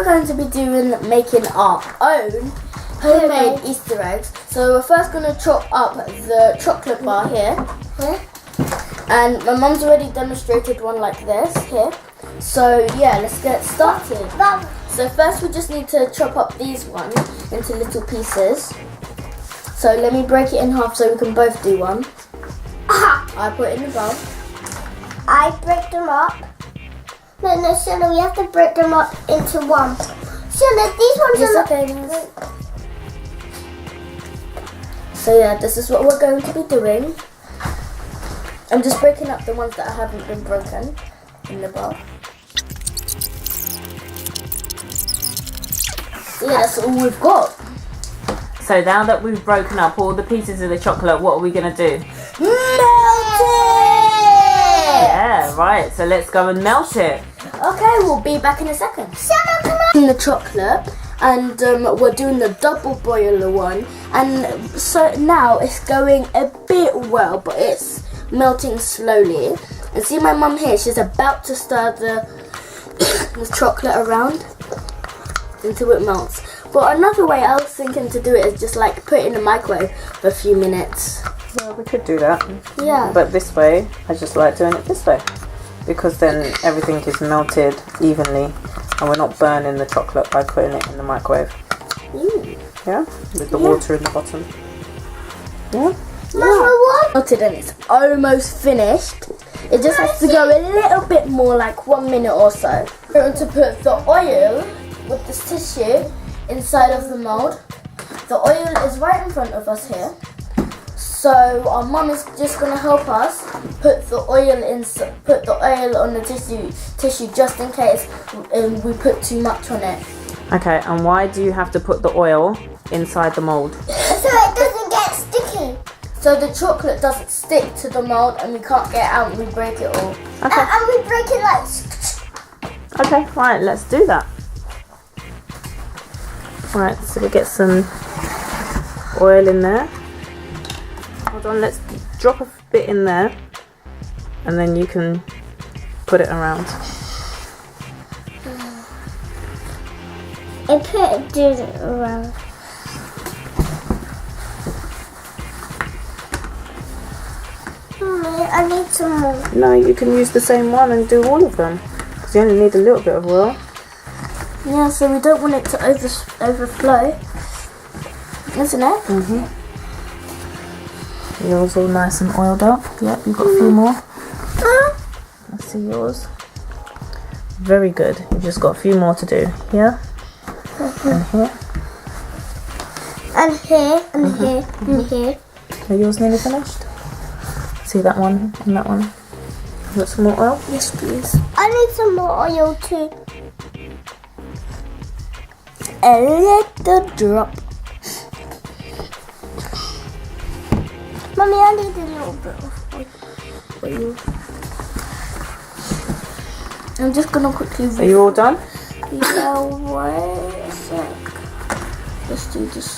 we're going to be making our own homemade Easter eggs. So we're first going to chop up the chocolate bar here. And my mum's already demonstrated one like this here. So yeah, let's get started. So first we just need to chop up these ones into little pieces. So let me break it in half so we can both do one. I put it in the bowl. I break them up. No, Cianna, we have to break them up into one. Cianna, these ones are okay. So yeah, this is what we're going to be doing. I'm just breaking up the ones that haven't been broken in the bowl. So yeah, that's all we've got. So now that we've broken up all the pieces of the chocolate, what are we going to do? Melt it! Yeah, right. So let's go and melt it. Okay, we'll be back in a second. Cianna, come on. In the chocolate, and we're doing the double boiler one. And so now it's going a bit well, but it's melting slowly. And see my mum here, she's about to stir the chocolate around until it melts. But another way I was thinking to do it is just like put it in the microwave for a few minutes. Well, we could do that. Yeah. But this way, I just like doing it this way. Because then everything is melted evenly and we're not burning the chocolate by putting it in the microwave. Yeah? With the water in the bottom. Yeah? Melted and it's almost finished. It just has to go a little bit more, like 1 minute or so. We're going to put the oil with this tissue inside of the mold. The oil is right in front of us here. So our mum is just going to help us put the oil on the tissue just in case we put too much on it. Okay, and why do you have to put the oil inside the mold? So it doesn't get sticky. So the chocolate doesn't stick to the mold and we can't get it out and we break it all. Okay. And we break it like... Okay, right, let's do that. Right, so we get some oil in there. Hold on, let's drop a bit in there and then you can put it around. I put it around. I need some more. No, you can use the same one and do all of them. Because you only need a little bit of oil. Yeah, so we don't want it to overflow. Isn't it? Mm-hmm. Yours all nice and oiled up. Yep, you've got a few more. Let's see yours. Very good. You've just got a few more to do. Yeah? And here. And here, and here, and here. Are yours nearly finished? See that one and that one? You got some more oil? Yes, please. I need some more oil too. A little drop. Mommy, I need a little bit of oil. I'm just gonna quickly. Are you all done? Yeah, wait a sec. Let's do this.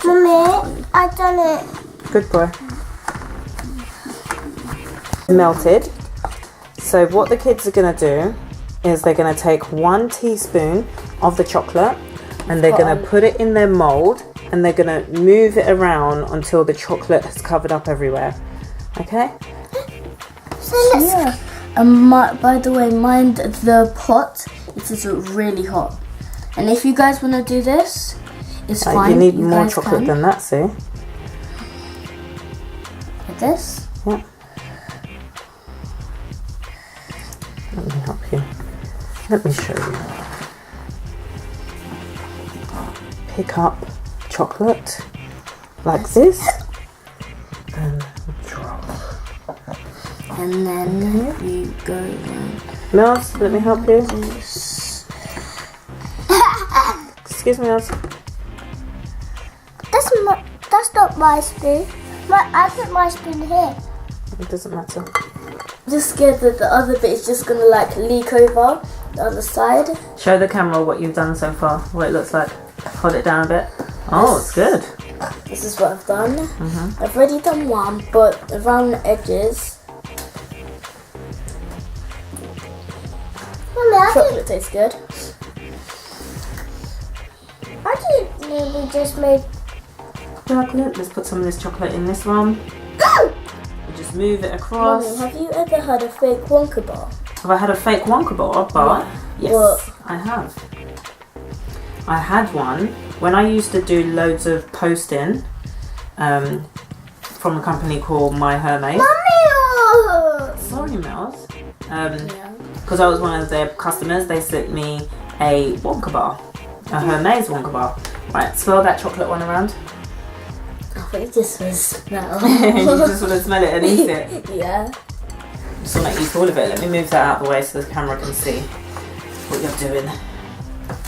Mommy, I've done it. Good boy. Melted. So what the kids are going to do is they're going to take 1 teaspoon of the chocolate and they're going to put it in their mold and they're going to move it around until the chocolate has covered up everywhere. Okay? So let's... Yeah. By the way, mind the pot. It is really hot. And if you guys want to do this, it's fine. You need more chocolate than that, see? Like this? Yeah. Let me help you. Let me show you. Pick up chocolate like this and drop. And then you go around. Mills, let me help you. This. Excuse me, Mills. That's not my spoon. I put my spoon here. It doesn't matter. I'm just scared that the other bit is just gonna like leak over the other side. Show the camera what you've done so far, what it looks like. Hold it down a bit. Oh, it's good. This is what I've done. I've already done one, but around the edges. Mommy, Chocolate tastes good. I didn't know we just made chocolate. Let's put some of this chocolate in this one. We just move it across. Mommy, have you ever had a fake Wonka bar? Have I had a fake Wonka bar? Yes, What? I have. I had one when I used to do loads of posting from a company called MERHABA. Mommy! Sorry, Mels. Because I was one of their customers, they sent me a Wonka bar, a Hermes Wonka bar. Right, swirl that chocolate one around. I think this was smell. You just want to smell it and eat it. Yeah. Just want to eat all of it. Let me move that out of the way so the camera can see what you're doing.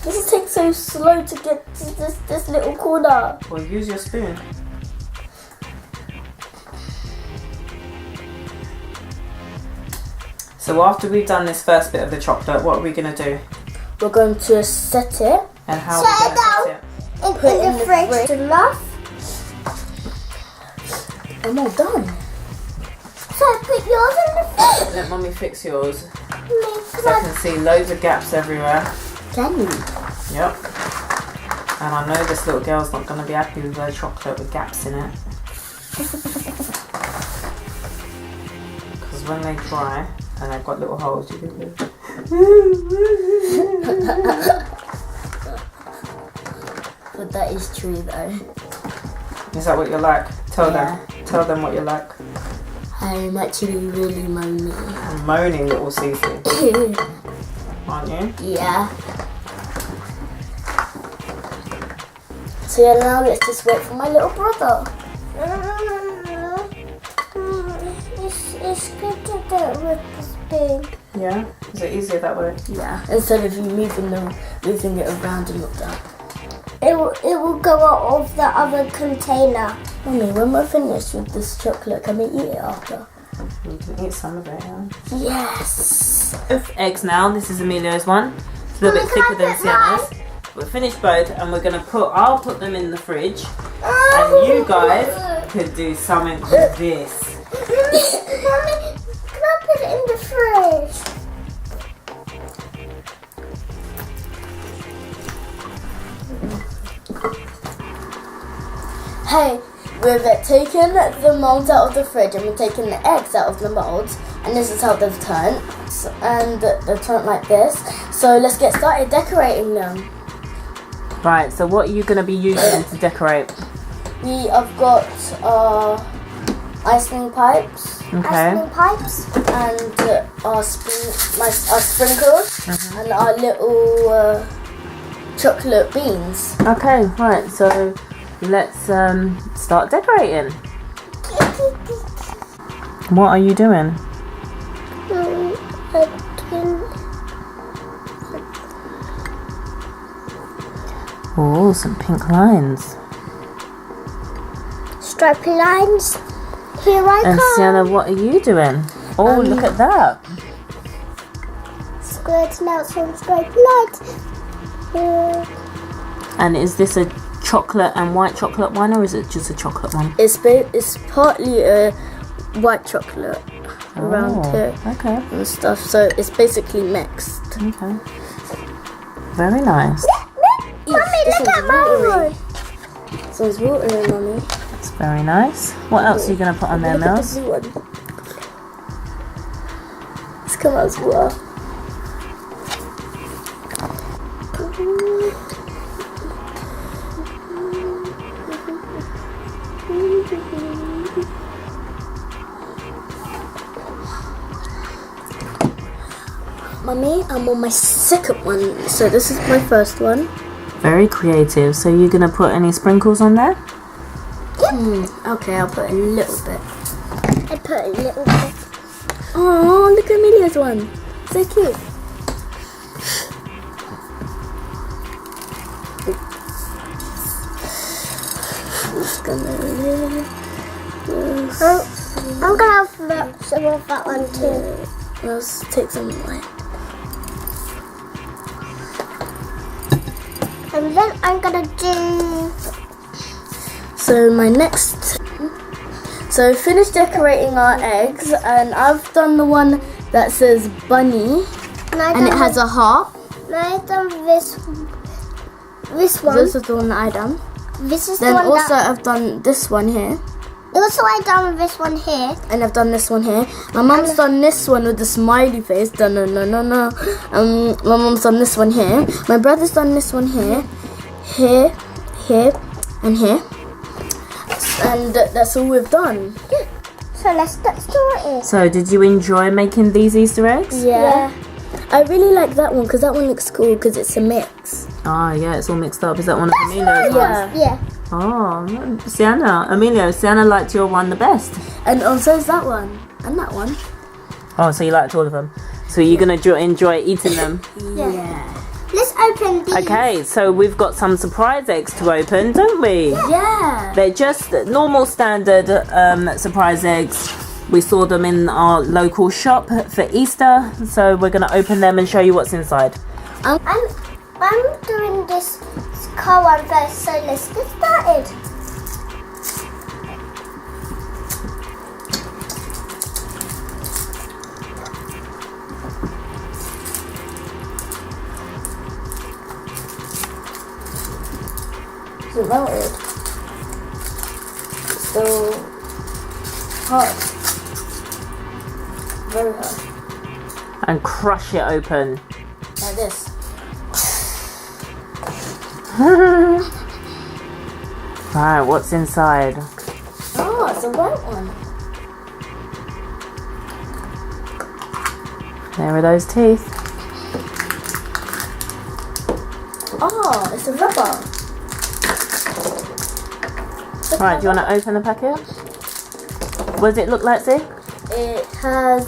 This takes so slow to get to this little corner. Well, use your spoon. So after we've done this first bit of the chocolate, what are we going to do? We're going to set it. And how are we going to set it? And Put it in the fridge to love. I'm all done. So I put yours in the fridge. Let Mummy fix yours. Mommy, So I can see loads of gaps everywhere. Can you? Yep. And I know this little girl's not going to be happy with her chocolate with gaps in it. Because when they dry and they've got little holes, you can do. But that is true though. Is that what you like? Tell Yeah. them. Tell them what you like. I'm actually really moaning. Moaning little Cece, aren't you? Yeah. So yeah, now let's just wait for my little brother. It's good to do it with the spoon. Yeah? Is it easier that way? Yeah. Instead of you moving it around and like that. It will go out of the other container. Mommy, when we're finished with this chocolate, can we eat it after? You can eat some of it, yeah. Yes. Both eggs now. This is Emilio's one. It's a little bit Mummy, thicker can than I get Cianna's. We've finished both and we're going to I'll put them in the fridge. And you guys could do something with this. Mommy, can I put it in the fridge? Hey, we've taken the molds out of the fridge and we've taken the eggs out of the molds, and this is how they've turned. And they've turned like this. So let's get started decorating them. Right, so what are you going to be using to decorate? I've got icing pipes Okay. Icing pipes. and our sprinkles and our little chocolate beans. Okay, right, so let's start decorating. What are you doing? Oh, some pink lines. Stripy lines. Here I And come. Cianna, what are you doing? Oh, look at that. Squirting out some stripy lines. Here. And is this a chocolate and white chocolate one, or is it just a chocolate one? It's partly a white chocolate around here Okay, and stuff, so it's basically mixed. okay. Very nice. Mommy, This look one's at my watery. one. This one's watering, Mommy. It's very nice. What else are you going to put on there, Look at Mels? the blue one. It's come out as water. Mummy, I'm on my second one. So this is my first one. Very creative. So you're going to put any sprinkles on there? Okay, I'll put a little bit. I put a little bit. Oh, look at Amelia's one. So cute. It's gonna... I'm gonna have some of that one too. Let's take some white. And then I'm gonna do. So my next... So finish decorating our eggs, and I've done the one that says bunny, and it has a heart. I've done this. This one. This is the one that I done. This is the Then one also that... I've done this one here. Also, I done this one here. And I've done this one here. My mum's done this one with the smiley face. Done no. My mum's done this one here. My brother's done this one here, here, and here. And that's all we've done. Yeah. So let's get started. So did you enjoy making these Easter eggs? Yeah. I really like that one because that one looks cool because it's a mix. Ah, yeah, it's all mixed up. Is that one of Emilio's ones? Yeah. Oh, Cianna, Emilio, Cianna liked your one the best. And also is that one. And that one. Oh, so you liked all of them. So you're going to enjoy eating them. Yeah. Let's open these. Okay, so we've got some surprise eggs to open, don't we? Yeah. They're just normal standard surprise eggs. We saw them in our local shop for Easter. So we're going to open them and show you what's inside. I'm doing this car one first, so let's get started. Is it melted? It's still hot. Very hot. And crush it open. Like this. Right, what's inside? Oh, it's a white one. There are those teeth. Oh, it's a rubber. Right, do you want to open the packet? What does it look like, Z? It has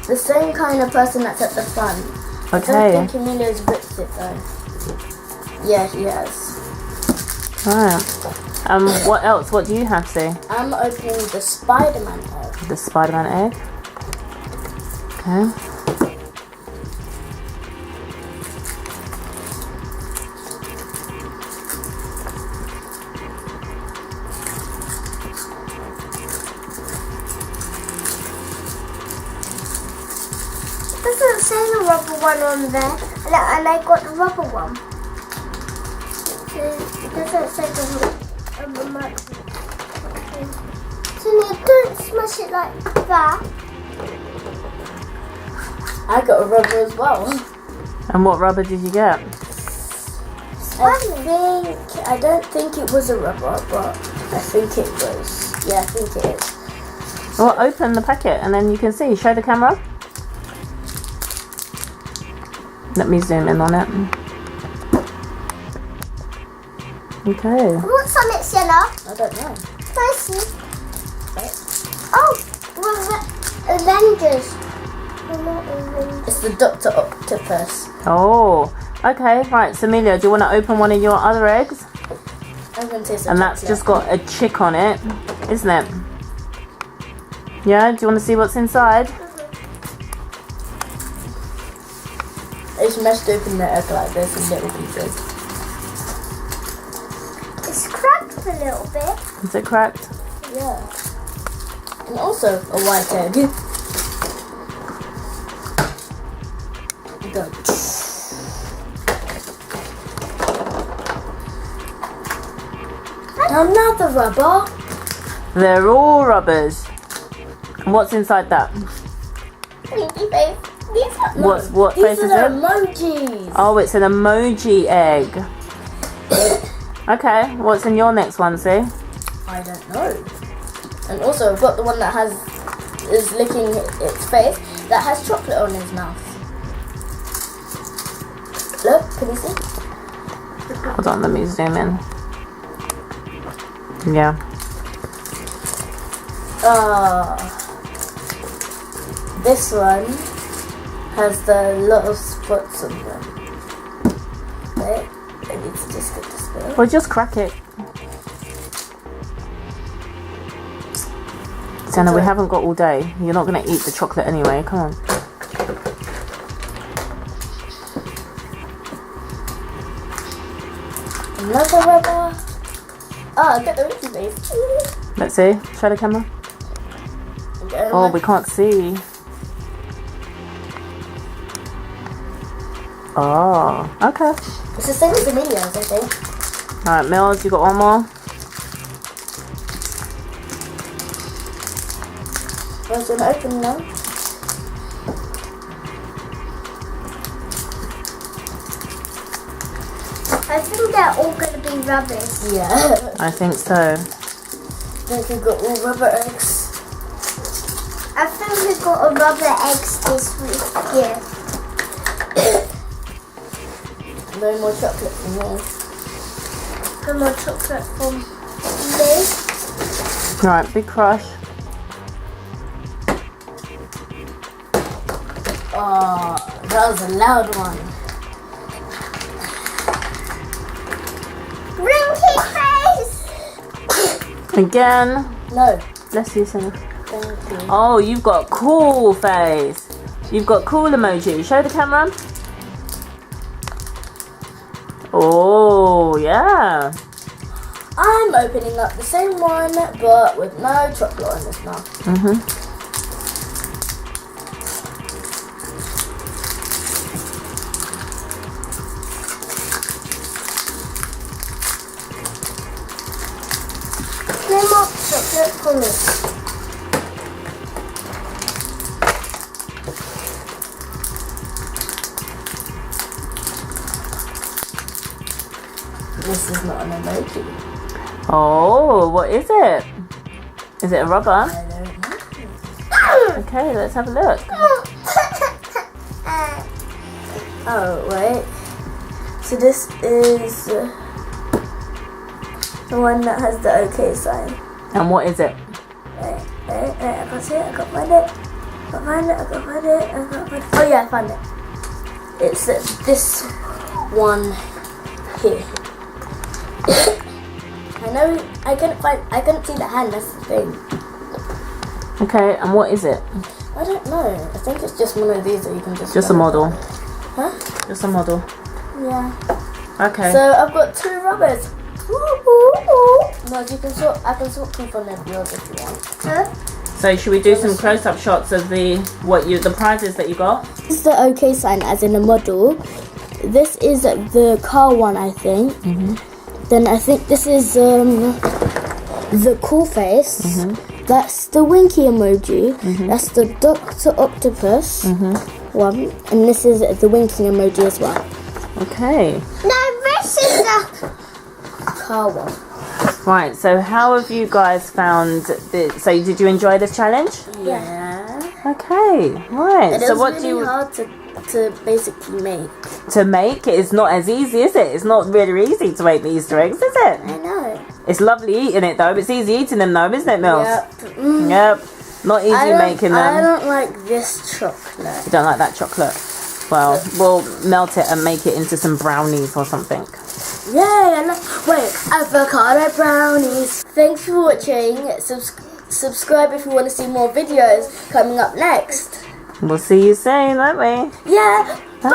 the same kind of person that's at the front. Okay. I don't think Emilio's ripped it though. Yeah, he has. Right. What else? What do you have, Z? I'm opening the Spider-Man egg. The Spider-Man egg. Okay. It doesn't say the rubber one on there, and I got the rubber one. It doesn't say the rubber. So now don't smash it like that. I got a rubber as well. And what rubber did you get? I don't think it was a rubber, but I think it was. Yeah, I think it is. Well, open the packet and then you can see. Show the camera. Let me zoom in on it. Okay. What's on it, Cianna? I don't know. Nice. Oh, Avengers. It's the Dr. Octopus. Oh, okay. Right, so Emilio, do you want to open one of your other eggs? I'm going to taste it. And that's just got a chick on it, isn't it? Yeah, do you want to see what's inside? I just mashed open the egg like this in little pieces. It's cracked a little bit. Is it cracked? Yeah. And also a white egg. Done. Another rubber. They're all rubbers. And what's inside that? Winky face. These are What face is These are it? emojis. Oh, it's an emoji egg. Okay, what's in your next one, see? I don't know. And also I've got the one that is licking its face that has chocolate on his mouth. Look, can you see? Hold on, let me zoom in. Yeah. This one has the lot of spots on them. Wait, I need to just get the spill. Well, just crack it. Cianna, we haven't got all day. You're not going to eat the chocolate anyway. Come on. Another rubber. Oh, get the Ricky face. Let's see. Show the camera. Oh, we can't see. Oh, okay. It's the same as Emilio's, I think. Alright, Mills, you got one more? I was gonna open now. I think they're all going to be rubbish. Yeah. I think so. I think we got all rubber eggs. I think we got a rubber eggs this week. Yeah. No more chocolate from me. And more chocolate from me. Right, big crush. Oh, that was a loud one. Wrinkly face! Again. No. Bless you, Cianna. Thank you. Oh, you've got cool face. You've got cool emoji. Show the camera. Oh, yeah. I'm opening up the same one, but with no chocolate on this now. No more chocolate for me. This is not an emoji. Oh, what is it? Is it a rubber? I don't know. Okay, let's have a look. Oh, wait. So this is the one that has the OK sign. And what is it? Wait, I can't see it. I can't find it. I can't find it. I can't find it. I can't find it. Oh yeah, I found it. It's this one here. I know. I couldn't see the hand. That's the thing. Okay, and what is it? I don't know. I think it's just one of these that you can just. A model. Huh? Just a model. Yeah. Okay. So I've got 2 rubbers. No, you can sort. I can sort people on yours if you want. Huh? So should we do some close-up shots of the prizes that you got? This is the OK sign, as in a model. This is the car one, I think. Then I think this is the cool face. That's the winky emoji. That's the Dr. Octopus one, and this is the winking emoji as well. Okay. No, this is the Car one. Right, so how have you guys found this? So did you enjoy this challenge? Yeah. Okay, right. It So is what really do you hard to basically make. to make? It's not as easy, is it? It's not really easy to make the Easter eggs, is it? I know. It's lovely eating it though. It's easy eating them though, isn't it, Mills? Yep. Yep. Not easy making them. I don't like this chocolate. You don't like that chocolate? Well, we'll melt it and make it into some brownies or something. Yay! Wait, avocado brownies. Thanks for watching. Subscribe if you want to see more videos coming up next. We'll see you soon, won't we? Yeah. Bye.